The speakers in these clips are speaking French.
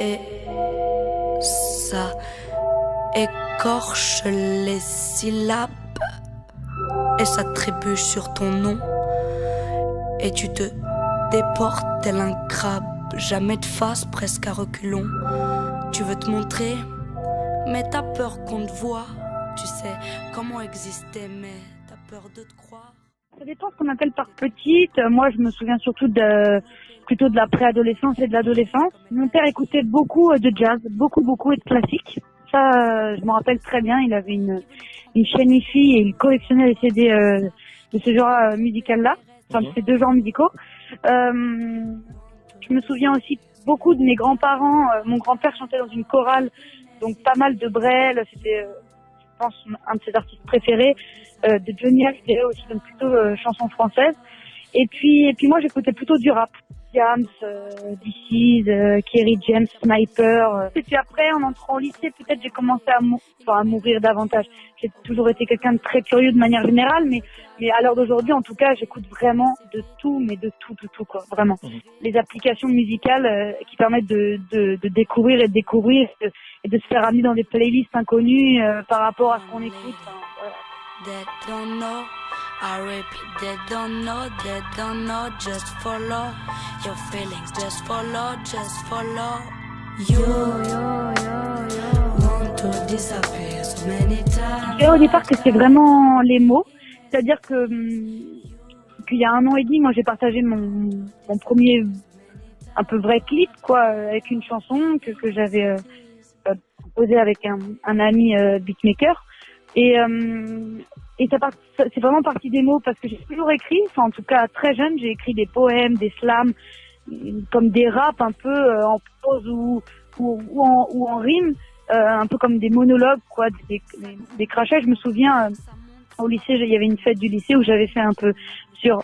Et ça écorche les syllabes et ça trébuche sur ton nom. Et tu te déportes tel un crabe, jamais de face, presque à reculons. Tu veux te montrer, mais t'as peur qu'on te voie. Tu sais comment exister, mais t'as peur de te croire. Ça dépend ce qu'on appelle par petite. Moi, je me souviens surtout plutôt de la préadolescence et de l'adolescence. Mon père écoutait beaucoup de jazz, beaucoup et de classique. Ça, je m'en rappelle très bien. Il avait une chaîne hi-fi et il collectionnait les CD de ce genre musical-là, enfin de ces deux genres musicaux. Je me souviens aussi beaucoup de mes grands-parents. Mon grand-père chantait dans une chorale, donc pas mal de Brel. C'était, je pense, un de ses artistes préférés. De Johnny Hallyday aussi, donc plutôt chanson française. Et puis moi j'écoutais plutôt du rap. Diams, DC's, Kerry James, Sniper. Et puis après, en entrant au lycée, peut-être j'ai commencé à mourir davantage. J'ai toujours été quelqu'un de très curieux de manière générale, mais à l'heure d'aujourd'hui, en tout cas, j'écoute vraiment de tout, mais de tout quoi, vraiment. Les applications musicales qui permettent de découvrir et de se faire amener dans des playlists inconnues par rapport à ce qu'on écoute. Voilà. They don't know, I repeat, they don't know, just follow your feelings, just follow. Want to disappear so many times. Je dirais au départ que c'est vraiment les mots, c'est-à-dire que qu'il y a 1 an et demi, moi j'ai partagé mon premier un peu vrai clip, quoi, avec une chanson que j'avais composée avec un ami beatmaker. Et c'est vraiment parti des mots parce que j'ai toujours écrit, enfin en tout cas très jeune, j'ai écrit des poèmes, des slams, comme des raps un peu en prose ou en rime, un peu comme des monologues, quoi, des crachats. Je me souviens au lycée, il y avait une fête du lycée où j'avais fait un peu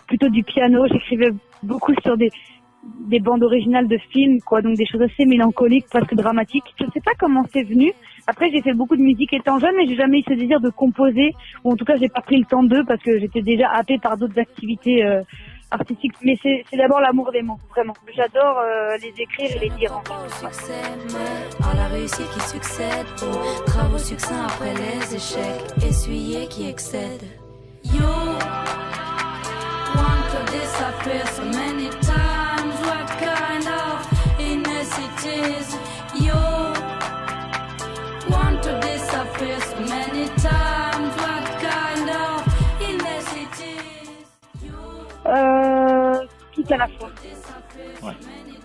plutôt du piano. J'écrivais beaucoup sur des bandes originales de films, quoi, donc des choses assez mélancoliques, presque dramatiques. Je sais pas comment c'est venu. Après, j'ai fait beaucoup de musique étant jeune, mais j'ai jamais eu ce désir de composer, ou en tout cas, j'ai pas pris le temps parce que j'étais déjà happée par d'autres activités artistiques. Mais c'est d'abord l'amour des mots, vraiment. J'adore les écrire et les dire. En fait. À la réussite qui succède, aux travaux succincts après les échecs, essuyés qui excèdent. You want to disappear so many times. What kind of illness it is? You want to disappear so many times. What kind of illness it is? Tout à la fois. Ouais.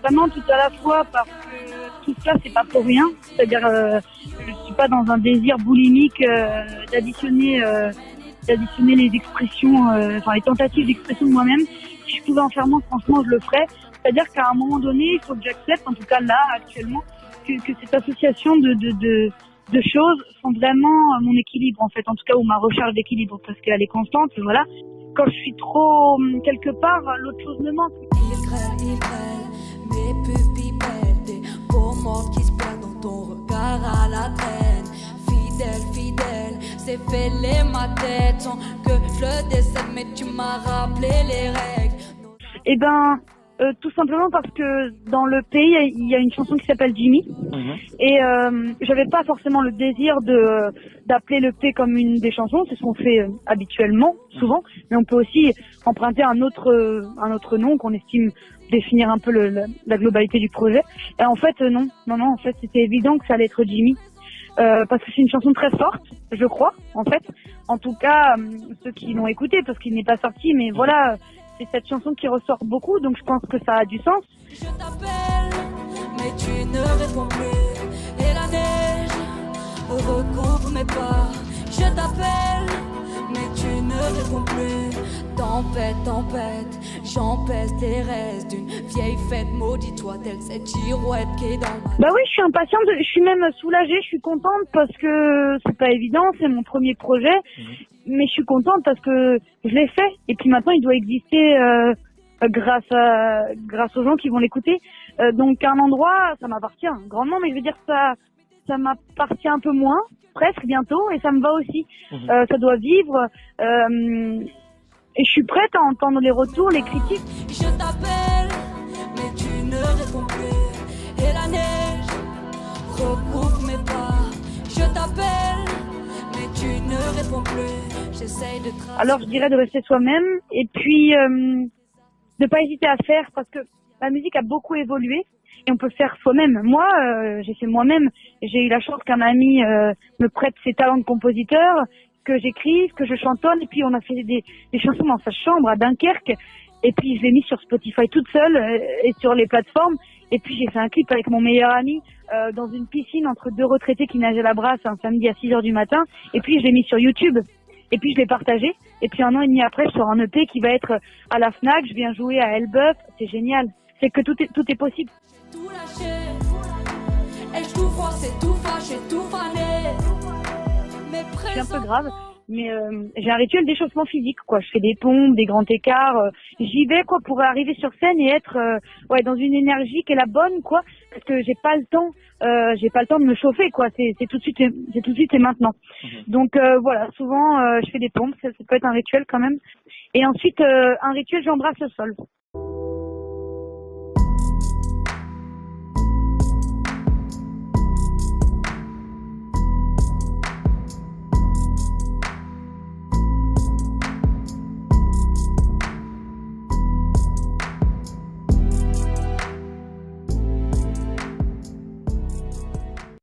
Vraiment tout à la fois parce que tout ça c'est pas pour rien. C'est-à-dire je suis pas dans un désir boulimique d'additionner les expressions, enfin les tentatives d'expression de moi-même. Si je pouvais en faire moins, franchement je le ferais. C'est-à-dire qu'à un moment donné, il faut que j'accepte, en tout cas là actuellement, que cette association de choses sont vraiment mon équilibre en fait, en tout cas ou ma recherche d'équilibre parce qu'elle est constante, voilà. Quand je suis trop quelque part, l'autre chose me manque. Il grêle, mes pupilles pètent, des beaux morts qui se perdent dans ton regard à la traîne. Fidèle, c'est fêlé ma tête sans que je le décède, mais tu m'as rappelé les règles. Eh ben, tout simplement parce que dans le pays, il y a une chanson qui s'appelle Jimmy. Et j'avais pas forcément le désir d'appeler le P comme une des chansons, c'est ce qu'on fait habituellement, souvent, mais on peut aussi emprunter un autre nom qu'on estime définir un peu la globalité du projet. Et en fait non, en fait c'était évident que ça allait être Jimmy. Parce que c'est une chanson très forte, je crois, en fait. En tout cas, ceux qui l'ont écouté, parce qu'il n'est pas sorti, mais voilà, c'est cette chanson qui ressort beaucoup, donc je pense que ça a du sens. Je t'appelle, mais tu ne réponds plus, et la neige recouvre mes pas. Je t'appelle, mais tu ne réponds plus. Tempête, j'empêche tes restes d'une vieille fête, maudit-toi telle cette girouette qui est dans ma... Bah oui, je suis impatiente, je suis même soulagée, je suis contente parce que c'est pas évident, c'est mon premier projet, mais je suis contente parce que je l'ai fait et puis maintenant il doit exister grâce aux gens qui vont l'écouter. Donc un endroit, ça m'appartient grandement, mais je veux dire ça m'appartient un peu moins, presque bientôt, et ça me va aussi. Ça doit vivre. Et je suis prête à entendre les retours, les critiques. Je t'appelle, mais tu ne réponds plus. Et la neige t'appelle, mais tu ne réponds plus. J'essaye de Alors je dirais de rester soi-même et puis de pas hésiter à faire parce que la musique a beaucoup évolué et on peut faire soi-même. Moi, j'ai fait moi-même. J'ai eu la chance qu'un ami me prête ses talents de compositeur, que j'écrive, que je chantonne et puis on a fait des chansons dans sa chambre à Dunkerque et puis je l'ai mis sur Spotify toute seule et sur les plateformes et puis j'ai fait un clip avec mon meilleur ami dans une piscine entre deux retraités qui nageaient la brasse un samedi à 6h du matin et puis je l'ai mis sur YouTube. Et puis je l'ai partagé. Et puis 1 an et demi après, je sors un EP qui va être à la Fnac. Je viens jouer à Elbeuf. C'est génial. C'est que tout est possible. tout lâché, et je tout froissé, tout fâché, tout fané. Je suis un peu grave, mais j'ai un rituel d'échauffement physique, quoi. Je fais des pompes, des grands écarts. J'y vais, quoi, pour arriver sur scène et être, dans une énergie qui est la bonne, quoi. Parce que j'ai pas le temps de me chauffer, quoi. C'est tout de suite, et maintenant. Donc voilà, souvent je fais des pompes. Ça peut être un rituel quand même. Et ensuite, un rituel, j'embrasse le sol.